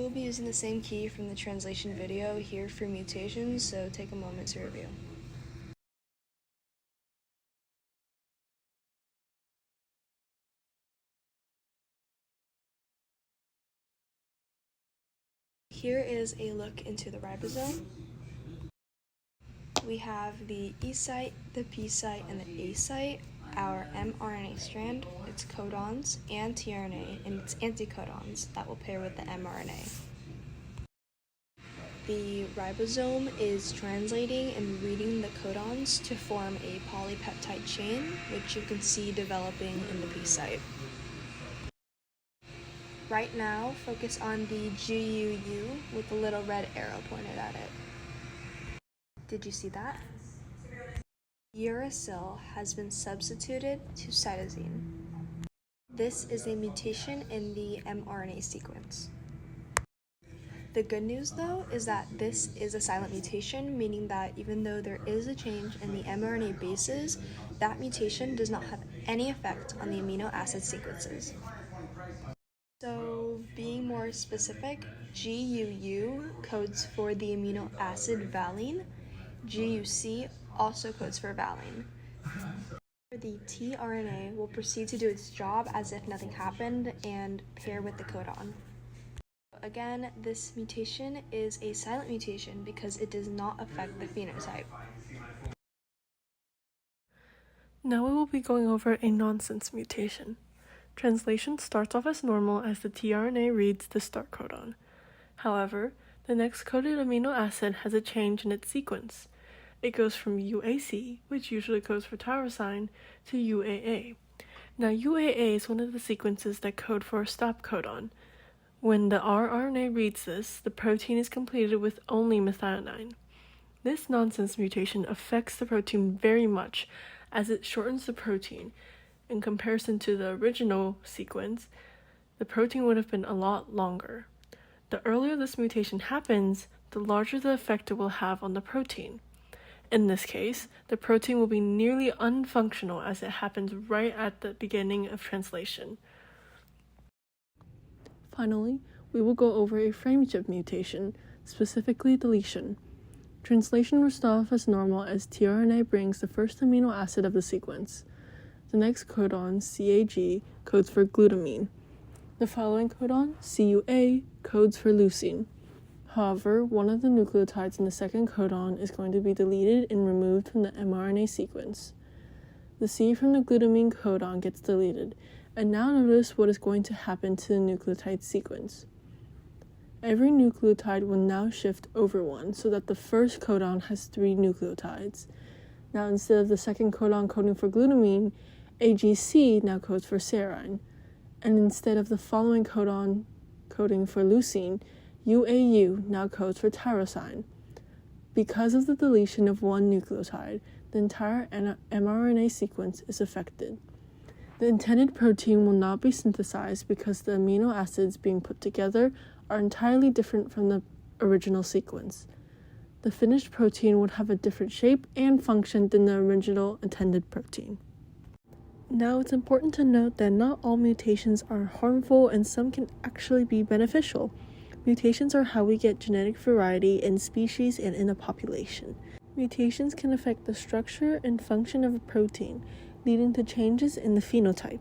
will be using the same key from the translation video here for mutations, so take a moment to review. Here is a look into the ribosome. We have the E site, the P site, and the A site, our mRNA strand, its codons, and tRNA and its anticodons that will pair with the mRNA. The ribosome is translating and reading the codons to form a polypeptide chain, which you can see developing in the P site. Right now, focus on the GUU with the little red arrow pointed at it. Did you see that? Uracil has been substituted to cytosine. This is a mutation in the mRNA sequence. The good news, though, is that this is a silent mutation, meaning that even though there is a change in the mRNA bases, that mutation does not have any effect on the amino acid sequences. So, being more specific, GUU codes for the amino acid valine. GUC also codes for valine. The tRNA will proceed to do its job as if nothing happened and pair with the codon. Again, this mutation is a silent mutation because it does not affect the phenotype. Now we will be going over a nonsense mutation. Translation starts off as normal as the tRNA reads the start codon. However, the next coded amino acid has a change in its sequence. It goes from UAC, which usually codes for tyrosine, to UAA. Now UAA is one of the sequences that code for a stop codon. When the rRNA reads this, the protein is completed with only methionine. This nonsense mutation affects the protein very much as it shortens the protein. In comparison to the original sequence, the protein would have been a lot longer. The earlier this mutation happens, the larger the effect it will have on the protein. In this case, the protein will be nearly unfunctional as it happens right at the beginning of translation. Finally, we will go over a frameshift mutation, specifically deletion. Translation will start off as normal as tRNA brings the first amino acid of the sequence. The next codon, CAG, codes for glutamine. The following codon, CUA, codes for leucine. However, one of the nucleotides in the second codon is going to be deleted and removed from the mRNA sequence. The C from the glutamine codon gets deleted, and now notice what is going to happen to the nucleotide sequence. Every nucleotide will now shift over one so that the first codon has 3 nucleotides. Now instead of the second codon coding for glutamine, AGC now codes for serine, and instead of the following codon coding for leucine, UAU now codes for tyrosine. Because of the deletion of one nucleotide, the entire mRNA sequence is affected. The intended protein will not be synthesized because the amino acids being put together are entirely different from the original sequence. The finished protein would have a different shape and function than the original intended protein. Now, it's important to note that not all mutations are harmful and some can actually be beneficial. Mutations are how we get genetic variety in species and in a population. Mutations can affect the structure and function of a protein, leading to changes in the phenotype.